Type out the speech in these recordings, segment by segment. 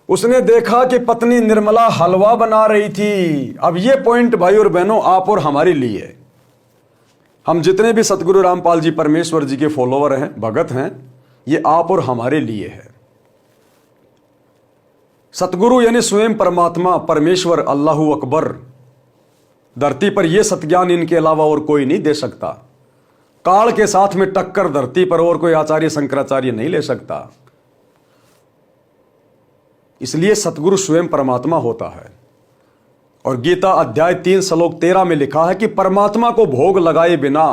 उसने देखा कि पत्नी निर्मला हलवा बना रही थी। अब ये पॉइंट भाई और बहनों आप और हमारे लिए है। हम जितने भी सतगुरु रामपाल जी परमेश्वर जी के फॉलोवर हैं, भगत हैं, ये आप और हमारे लिए है। सतगुरु यानी स्वयं परमात्मा, परमेश्वर, अल्लाहू अकबर, धरती पर यह सत्ज्ञान इनके अलावा और कोई नहीं दे सकता। काल के साथ में टक्कर धरती पर और कोई आचार्य शंकराचार्य नहीं ले सकता। इसलिए सतगुरु स्वयं परमात्मा होता है। और गीता अध्याय 3 श्लोक 13 में लिखा है कि परमात्मा को भोग लगाए बिना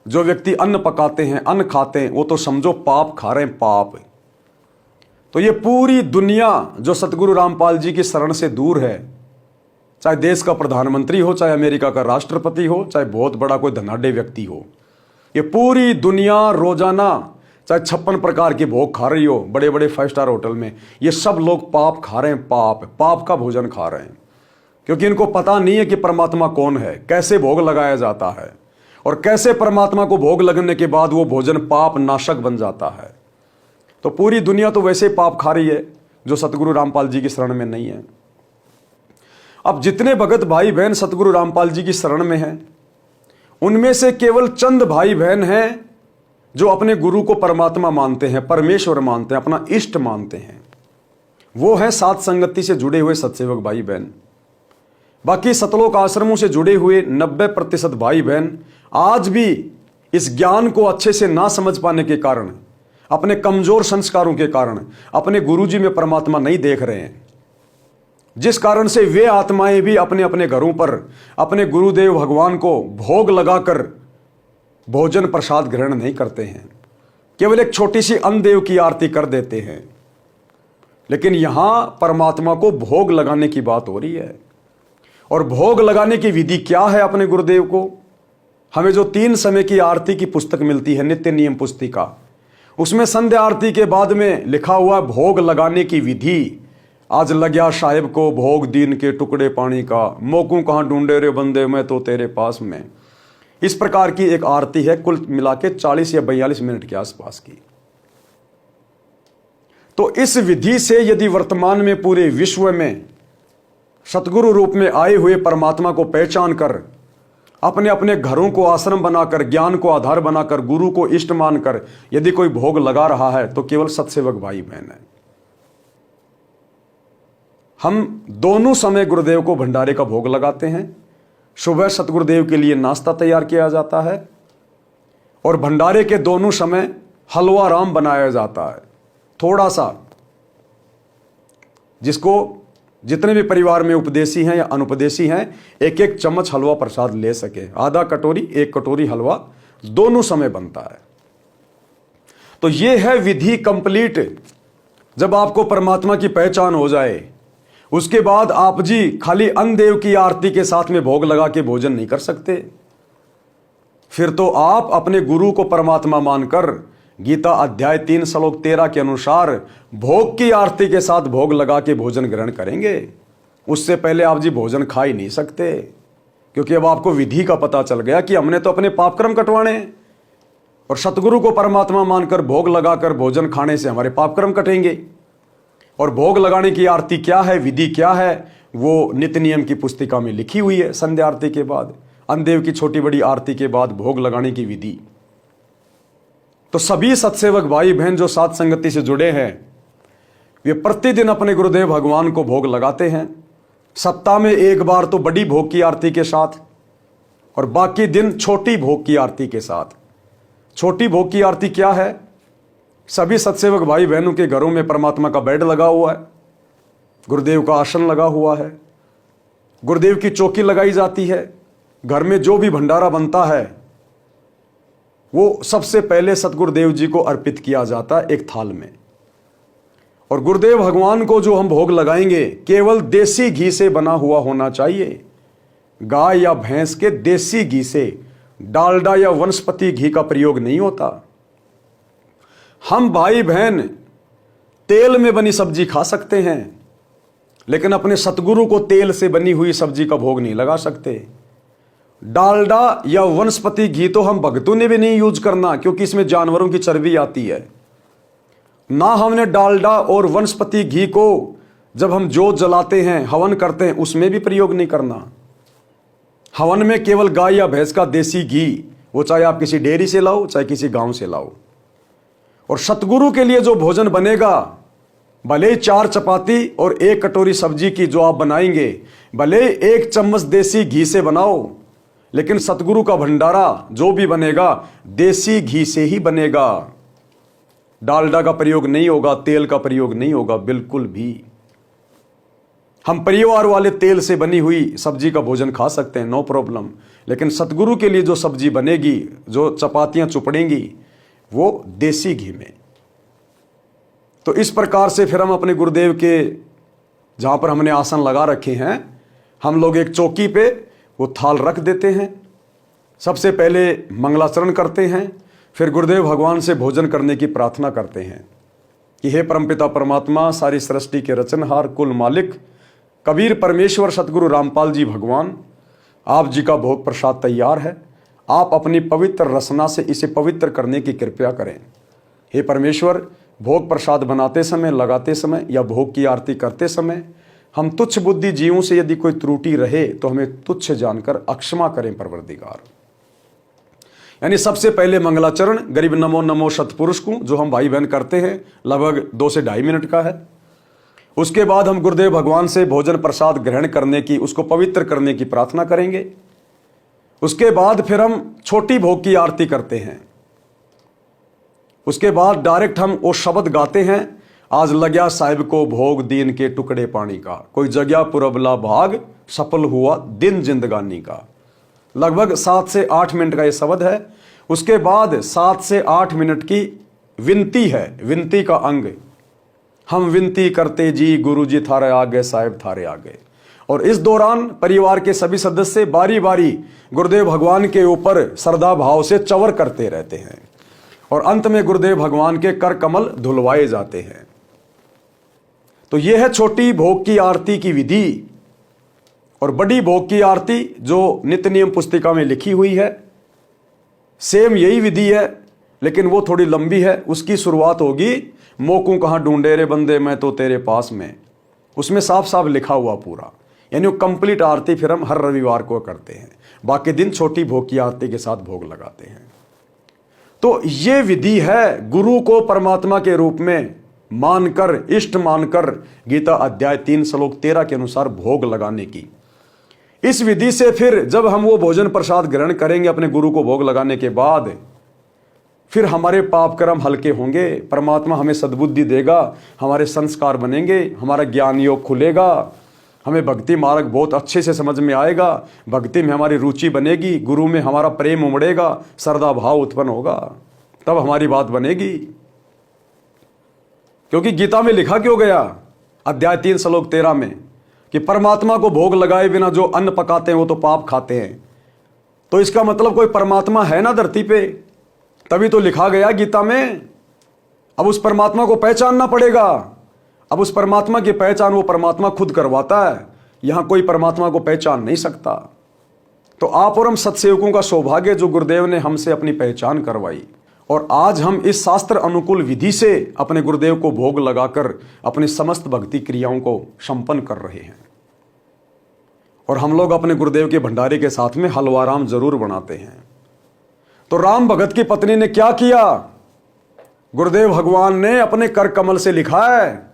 जो व्यक्ति अन्न पकाते हैं, अन्न खाते हैं, वो तो समझो पाप खा रहे हैं, पाप। तो ये पूरी दुनिया जो सतगुरु रामपाल जी की शरण से दूर है, चाहे देश का प्रधानमंत्री हो, चाहे अमेरिका का राष्ट्रपति हो, चाहे बहुत बड़ा कोई धनाढ्य व्यक्ति हो, ये पूरी दुनिया रोजाना चाहे 56 प्रकार की भोग खा रही हो बड़े बड़े 5 स्टार होटल में, ये सब लोग पाप खा रहे हैं, पाप का भोजन खा रहे हैं। क्योंकि इनको पता नहीं है कि परमात्मा कौन है, कैसे भोग लगाया जाता है, और कैसे परमात्मा को भोग लगने के बाद वो भोजन पाप नाशक बन जाता है। तो पूरी दुनिया तो वैसे पाप खा रही है जो सतगुरु रामपाल जी की शरण में नहीं है। अब जितने भगत भाई बहन सतगुरु रामपाल जी की शरण में हैं, उनमें से केवल चंद भाई बहन हैं जो अपने गुरु को परमात्मा मानते हैं, परमेश्वर मानते हैं, अपना इष्ट मानते हैं। वो है सात संगति से जुड़े हुए सत्सेवक भाई बहन। बाकी सतलोक आश्रमों से जुड़े हुए 90% भाई बहन आज भी इस ज्ञान को अच्छे से ना समझ पाने के कारण, अपने कमजोर संस्कारों के कारण अपने गुरुजी में परमात्मा नहीं देख रहे हैं, जिस कारण से वे आत्माएं भी अपने अपने घरों पर अपने गुरुदेव भगवान को भोग लगाकर भोजन प्रसाद ग्रहण नहीं करते हैं, केवल एक छोटी सी अन्नदेव की आरती कर देते हैं। लेकिन यहां परमात्मा को भोग लगाने की बात हो रही है। और भोग लगाने की विधि क्या है अपने गुरुदेव को? हमें जो 3 समय की आरती की पुस्तक मिलती है, नित्य नियम पुस्तिका, उसमें संध्या आरती के बाद में लिखा हुआ भोग लगाने की विधि। आज लग्या साहेब को भोग दीन के टुकड़े पानी का, मोकू कहां ढूंढे रे बंदे मैं तो तेरे पास में। इस प्रकार की एक आरती है, कुल मिला के 40 या 42 मिनट के आसपास की। तो इस विधि से यदि वर्तमान में पूरे विश्व में सतगुरु रूप में आए हुए परमात्मा को पहचान कर, अपने अपने घरों को आश्रम बनाकर, ज्ञान को आधार बनाकर, गुरु को इष्ट मानकर यदि कोई भोग लगा रहा है तो केवल सत्सेवक भाई बहन है। हम दोनों समय गुरुदेव को भंडारे का भोग लगाते हैं। सुबह सतगुरुदेव के लिए नाश्ता तैयार किया जाता है और भंडारे के दोनों समय हलवा राम बनाया जाता है। थोड़ा सा, जिसको जितने भी परिवार में उपदेशी हैं या अनुपदेशी हैं, एक एक चम्मच हलवा प्रसाद ले सके। आधा कटोरी, 1 कटोरी हलवा दोनों समय बनता है। तो यह है विधि कंप्लीट। जब आपको परमात्मा की पहचान हो जाए, उसके बाद आप जी खाली अन्नदेव की आरती के साथ में भोग लगा के भोजन नहीं कर सकते। फिर तो आप अपने गुरु को परमात्मा मानकर गीता अध्याय 3 श्लोक 13 के अनुसार भोग की आरती के साथ भोग लगा के भोजन ग्रहण करेंगे। उससे पहले आप जी भोजन खा ही नहीं सकते, क्योंकि अब आपको विधि का पता चल गया कि हमने तो अपने पापकर्म कटवाने, और सतगुरु को परमात्मा मानकर भोग लगाकर भोजन खाने से हमारे पापकर्म कटेंगे। और भोग लगाने की आरती क्या है, विधि क्या है, वो नित्य नियम की पुस्तिका में लिखी हुई है। संध्या आरती के बाद, अन्नदेव की छोटी बड़ी आरती के बाद भोग लगाने की विधि। तो सभी सत्सेवक भाई बहन जो सात संगति से जुड़े हैं, वे प्रतिदिन अपने गुरुदेव भगवान को भोग लगाते हैं। सप्ताह में 1 बार तो बड़ी भोग की आरती के साथ, और बाकी दिन छोटी भोग की आरती के साथ। छोटी भोग की आरती क्या है? सभी सत्सेवक भाई बहनों के घरों में परमात्मा का बेड लगा हुआ है, गुरुदेव का आसन लगा हुआ है, गुरुदेव की चौकी लगाई जाती है। घर में जो भी भंडारा बनता है वो सबसे पहले सतगुरुदेव जी को अर्पित किया जाता है एक थाल में। और गुरुदेव भगवान को जो हम भोग लगाएंगे केवल देसी घी से बना हुआ होना चाहिए। गाय या भैंस के देसी घी से, डालडा या वनस्पति घी का प्रयोग नहीं होता। हम भाई बहन तेल में बनी सब्जी खा सकते हैं, लेकिन अपने सतगुरु को तेल से बनी हुई सब्जी का भोग नहीं लगा सकते। डालडा या वनस्पति घी तो हम भक्तों ने भी नहीं यूज करना, क्योंकि इसमें जानवरों की चर्बी आती है। ना हमने डालडा और वनस्पति घी को जब हम जोत जलाते हैं, हवन करते हैं, उसमें भी प्रयोग नहीं करना। हवन में केवल गाय या भैंस का देसी घी, वो चाहे आप किसी डेयरी से लाओ, चाहे किसी गांव से लाओ। और सतगुरु के लिए जो भोजन बनेगा, भले ही 4 चपाती और 1 कटोरी सब्जी की जो आप बनाएंगे, भले 1 चम्मच देसी घी से बनाओ, लेकिन सतगुरु का भंडारा जो भी बनेगा देसी घी से ही बनेगा। डालडा का प्रयोग नहीं होगा, तेल का प्रयोग नहीं होगा, बिल्कुल भी। हम परिवार वाले तेल से बनी हुई सब्जी का भोजन खा सकते हैं, नो प्रॉब्लम, लेकिन सतगुरु के लिए जो सब्जी बनेगी, जो चपातियां चुपड़ेंगी, वो देसी घी में। तो इस प्रकार से फिर हम अपने गुरुदेव के जहां पर हमने आसन लगा रखे हैं, हम लोग एक चौकी पे वो थाल रख देते हैं। सबसे पहले मंगलाचरण करते हैं, फिर गुरुदेव भगवान से भोजन करने की प्रार्थना करते हैं कि हे परमपिता परमात्मा, सारी सृष्टि के रचनहार, कुल मालिक, कबीर परमेश्वर सतगुरु रामपाल जी भगवान, आप जी का भोग प्रसाद तैयार है, आप अपनी पवित्र रसना से इसे पवित्र करने की कृपया करें। हे परमेश्वर, भोग प्रसाद बनाते समय, लगाते समय या भोग की आरती करते समय हम तुच्छ बुद्धि जीवों से यदि कोई त्रुटि रहे तो हमें तुच्छ जानकर अक्षमा करें परवरदिगार। यानी सबसे पहले मंगलाचरण गरीब नमो नमो सतपुरुष को, जो हम भाई बहन करते हैं, लगभग 2 से 2.5 मिनट का है। उसके बाद हम गुरुदेव भगवान से भोजन प्रसाद ग्रहण करने की, उसको पवित्र करने की प्रार्थना करेंगे। उसके बाद फिर हम छोटी भोग की आरती करते हैं। उसके बाद डायरेक्ट हम वो शब्द गाते हैं, आज लग्या साहिब को भोग दीन के टुकड़े पानी का, कोई जगया पुरबला भाग, सफल हुआ दिन जिंदगानी का। लगभग 7 से 8 मिनट का ये शब्द है। उसके बाद 7 से 8 मिनट की विनती है, विनती का अंग, हम विनती करते जी गुरु जी थारे आगे, साहिब थारे आगे। और इस दौरान परिवार के सभी सदस्य बारी बारी गुरुदेव भगवान के ऊपर श्रद्धा भाव से चवर करते रहते हैं और अंत में गुरुदेव भगवान के कर कमल धुलवाए जाते हैं। तो यह है छोटी भोग की आरती की विधि। और बड़ी भोग की आरती जो नित्य नियम पुस्तिका में लिखी हुई है, सेम यही विधि है, लेकिन वो थोड़ी लंबी है। उसकी शुरुआत होगी, मोकू कहाँ ढूंढे रे बंदे, मैं तो तेरे पास में। उसमें साफ साफ लिखा हुआ पूरा, यानी वो कंप्लीट आरती फिर हम हर रविवार को करते हैं। बाकी दिन छोटी भोग की आरती के साथ भोग लगाते हैं। तो ये विधि है गुरु को परमात्मा के रूप में मानकर, इष्ट मानकर, गीता अध्याय 3 श्लोक 13 के अनुसार भोग लगाने की। इस विधि से फिर जब हम वो भोजन प्रसाद ग्रहण करेंगे अपने गुरु को भोग लगाने के बाद, फिर हमारे पाप कर्म हल्के होंगे, परमात्मा हमें सद्बुद्धि देगा, हमारे संस्कार बनेंगे, हमारा ज्ञान योग खुलेगा, हमें भक्ति मार्ग बहुत अच्छे से समझ में आएगा, भक्ति में हमारी रुचि बनेगी, गुरु में हमारा प्रेम उमड़ेगा, श्रद्धा भाव उत्पन्न होगा, तब हमारी बात बनेगी। क्योंकि गीता में लिखा क्यों गया अध्याय 3 श्लोक 13 में कि परमात्मा को भोग लगाए बिना जो अन्न पकाते हैं वो तो पाप खाते हैं। तो इसका मतलब कोई परमात्मा है ना धरती पे, तभी तो लिखा गया गीता में। अब उस परमात्मा को पहचानना पड़ेगा। अब उस परमात्मा की पहचान वो परमात्मा खुद करवाता है, यहां कोई परमात्मा को पहचान नहीं सकता। तो आप और हम सत्सेवकों का सौभाग्य जो गुरुदेव ने हमसे अपनी पहचान करवाई, और आज हम इस शास्त्र अनुकूल विधि से अपने गुरुदेव को भोग लगाकर अपनी समस्त भक्ति क्रियाओं को संपन्न कर रहे हैं। और हम लोग अपने गुरुदेव के भंडारे के साथ में हलवा राम जरूर बनाते हैं। तो राम भगत की पत्नी ने क्या किया, गुरुदेव भगवान ने अपने कर कमल से लिखा है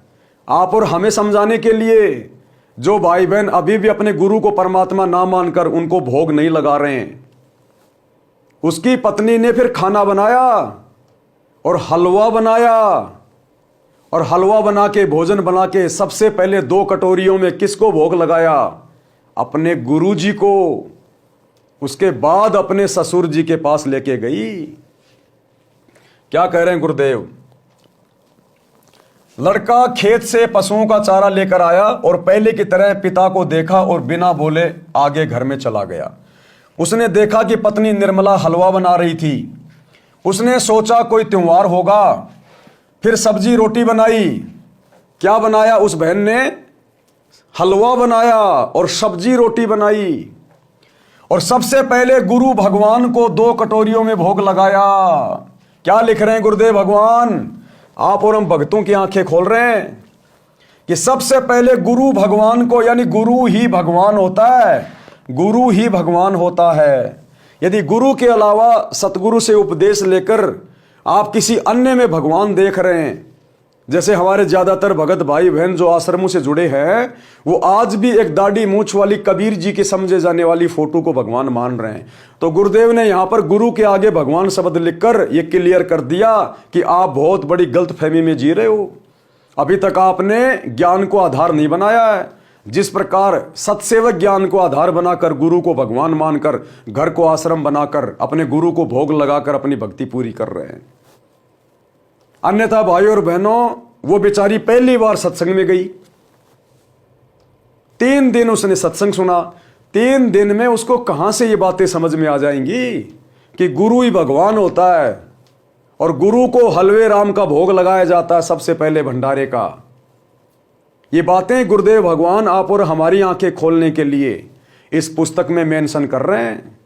आप और हमें समझाने के लिए, जो भाई बहन अभी भी अपने गुरु को परमात्मा ना मानकर उनको भोग नहीं लगा रहे हैं, उसकी पत्नी ने फिर खाना बनाया और हलवा बनाया, और हलवा बना के, भोजन बना के सबसे पहले 2 कटोरियों में किसको भोग लगाया, अपने गुरु जी को। उसके बाद अपने ससुर जी के पास लेके गई। क्या कह रहे हैं गुरुदेव, लड़का खेत से पशुओं का चारा लेकर आया और पहले की तरह पिता को देखा और बिना बोले आगे घर में चला गया। उसने देखा कि पत्नी निर्मला हलवा बना रही थी। उसने सोचा कोई त्योहार होगा, फिर सब्जी रोटी बनाई। क्या बनाया उस बहन ने, हलवा बनाया और सब्जी रोटी बनाई, और सबसे पहले गुरु भगवान को 2 कटोरियों में भोग लगाया। क्या लिख रहे हैं गुरुदेव भगवान, आप और हम भक्तों की आंखें खोल रहे हैं कि सबसे पहले गुरु भगवान को, यानी गुरु ही भगवान होता है, गुरु ही भगवान होता है। यदि गुरु के अलावा सतगुरु से उपदेश लेकर आप किसी अन्य में भगवान देख रहे हैं, जैसे हमारे ज्यादातर भगत भाई बहन जो आश्रमों से जुड़े हैं, वो आज भी एक दाढ़ी मूछ वाली कबीर जी के समझे जाने वाली फोटो को भगवान मान रहे हैं। तो गुरुदेव ने यहां पर गुरु के आगे भगवान शब्द लिखकर ये क्लियर कर दिया कि आप बहुत बड़ी गलतफहमी में जी रहे हो। अभी तक आपने ज्ञान को आधार नहीं बनाया है। जिस प्रकार सत्सेवक ज्ञान को आधार बनाकर, गुरु को भगवान मानकर, घर को आश्रम बनाकर, अपने गुरु को भोग लगाकर अपनी भक्ति पूरी कर रहे हैं। अन्यथा भाइयों और बहनों, वो बेचारी पहली बार सत्संग में गई, 3 दिन उसने सत्संग सुना, 3 दिन में उसको कहां से ये बातें समझ में आ जाएंगी कि गुरु ही भगवान होता है और गुरु को हलवे राम का भोग लगाया जाता है सबसे पहले भंडारे का। ये बातें गुरुदेव भगवान आप और हमारी आंखें खोलने के लिए इस पुस्तक में मेंशन कर रहे हैं।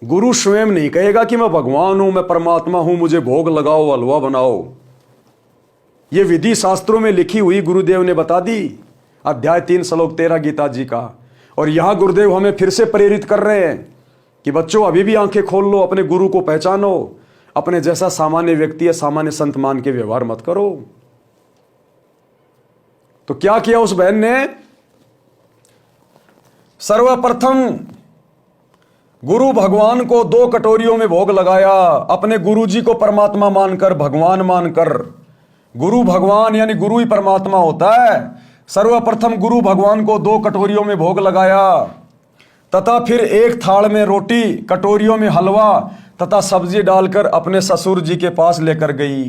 गुरु स्वयं नहीं कहेगा कि मैं भगवान हूं, मैं परमात्मा हूं, मुझे भोग लगाओ, हलवा बनाओ। ये विधि शास्त्रों में लिखी हुई गुरुदेव ने बता दी, अध्याय 3 श्लोक 13 गीता जी का। और यहां गुरुदेव हमें फिर से प्रेरित कर रहे हैं कि बच्चों अभी भी आंखें खोल लो, अपने गुरु को पहचानो, अपने जैसा सामान्य व्यक्ति या सामान्य संत मान के व्यवहार मत करो। तो क्या किया उस बहन ने? सर्वप्रथम गुरु भगवान को 2 कटोरियों में भोग लगाया, अपने गुरु जी को परमात्मा मानकर, भगवान मानकर। गुरु भगवान यानी गुरु ही परमात्मा होता है। सर्वप्रथम गुरु भगवान को 2 कटोरियों में भोग लगाया तथा फिर एक थाल में रोटी, कटोरियों में हलवा तथा सब्जी डालकर अपने ससुर जी के पास लेकर गई।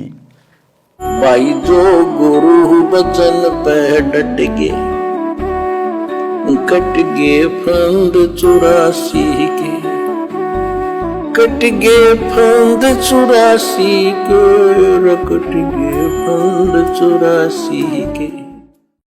भाई जो गुरु बचन पे डट गे, कट गे फंद 84 के, कट गे फंद 84 के, कट गे फंद 84 के।